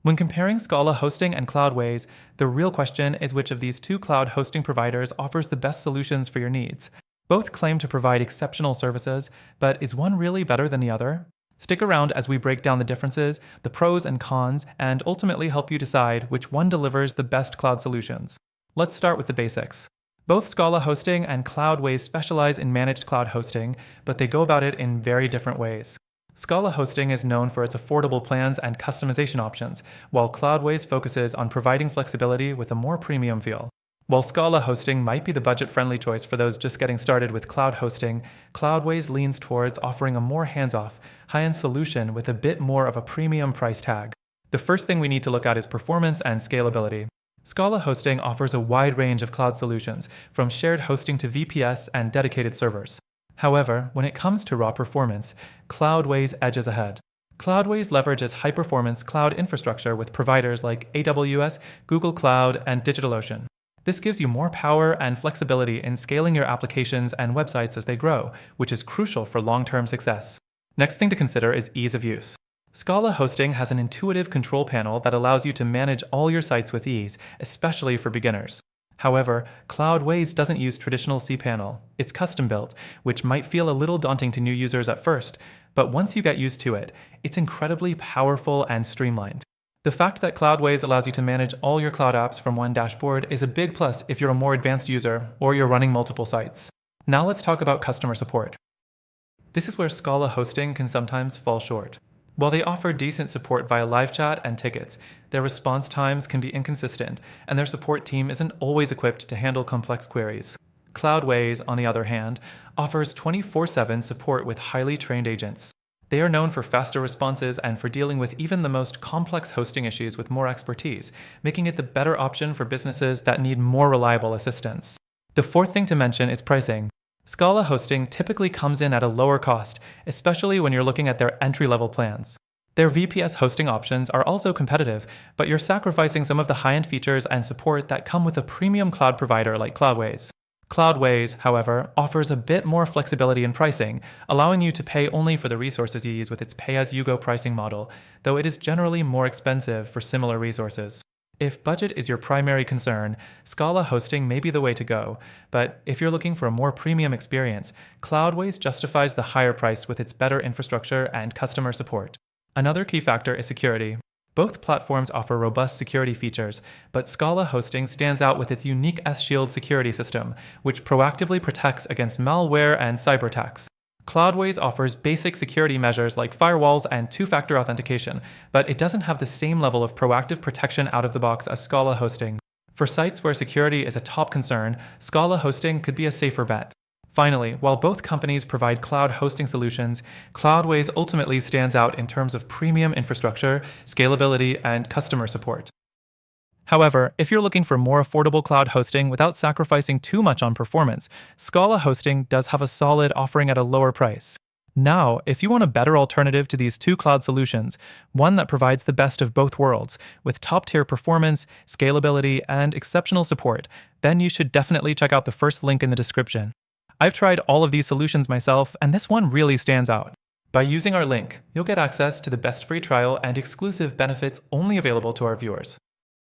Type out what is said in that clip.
When comparing Scala hosting and Cloudways, the real question is which of these two cloud hosting providers offers the best solutions for your needs. Both claim to provide exceptional services, but is one really better than the other? Stick around as we break down the differences, the pros and cons, and ultimately help you decide which one delivers the best cloud solutions. Let's start with the basics. Both Scala Hosting and Cloudways specialize in managed cloud hosting, but they go about it in very different ways. Scala Hosting is known for its affordable plans and customization options, while Cloudways focuses on providing flexibility with a more premium feel. While Scala Hosting might be the budget-friendly choice for those just getting started with cloud hosting, Cloudways leans towards offering a more hands-off, high-end solution with a bit more of a premium price tag. The first thing we need to look at is performance and scalability. Scala Hosting offers a wide range of cloud solutions, from shared hosting to VPS and dedicated servers. However, when it comes to raw performance, Cloudways edges ahead. Cloudways leverages high-performance cloud infrastructure with providers like AWS, Google Cloud, and DigitalOcean. This gives you more power and flexibility in scaling your applications and websites as they grow, which is crucial for long-term success. Next thing to consider is ease of use. Scala Hosting has an intuitive control panel that allows you to manage all your sites with ease, especially for beginners. However, Cloudways doesn't use traditional cPanel. It's custom-built, which might feel a little daunting to new users at first, but once you get used to it, it's incredibly powerful and streamlined. The fact that Cloudways allows you to manage all your cloud apps from one dashboard is a big plus if you're a more advanced user or you're running multiple sites. Now let's talk about customer support. This is where Scala Hosting can sometimes fall short. While they offer decent support via live chat and tickets, their response times can be inconsistent, and their support team isn't always equipped to handle complex queries. Cloudways, on the other hand, offers 24/7 support with highly trained agents. They are known for faster responses and for dealing with even the most complex hosting issues with more expertise, making it the better option for businesses that need more reliable assistance. The fourth thing to mention is pricing. Scala Hosting typically comes in at a lower cost, especially when you're looking at their entry-level plans. Their VPS hosting options are also competitive, but you're sacrificing some of the high-end features and support that come with a premium cloud provider like Cloudways. Cloudways, however, offers a bit more flexibility in pricing, allowing you to pay only for the resources you use with its pay-as-you-go pricing model, though it is generally more expensive for similar resources. If budget is your primary concern, Scala Hosting may be the way to go, but if you're looking for a more premium experience, Cloudways justifies the higher price with its better infrastructure and customer support. Another key factor is security. Both platforms offer robust security features, but Scala Hosting stands out with its unique S-Shield security system, which proactively protects against malware and cyber attacks. Cloudways offers basic security measures like firewalls and two-factor authentication, but it doesn't have the same level of proactive protection out of the box as Scala Hosting. For sites where security is a top concern, Scala Hosting could be a safer bet. Finally, while both companies provide cloud hosting solutions, Cloudways ultimately stands out in terms of premium infrastructure, scalability, and customer support. However, if you're looking for more affordable cloud hosting without sacrificing too much on performance, Scala Hosting does have a solid offering at a lower price. Now, if you want a better alternative to these two cloud solutions, one that provides the best of both worlds, with top-tier performance, scalability, and exceptional support, then you should definitely check out the first link in the description. I've tried all of these solutions myself, and this one really stands out. By using our link, you'll get access to the best free trial and exclusive benefits only available to our viewers.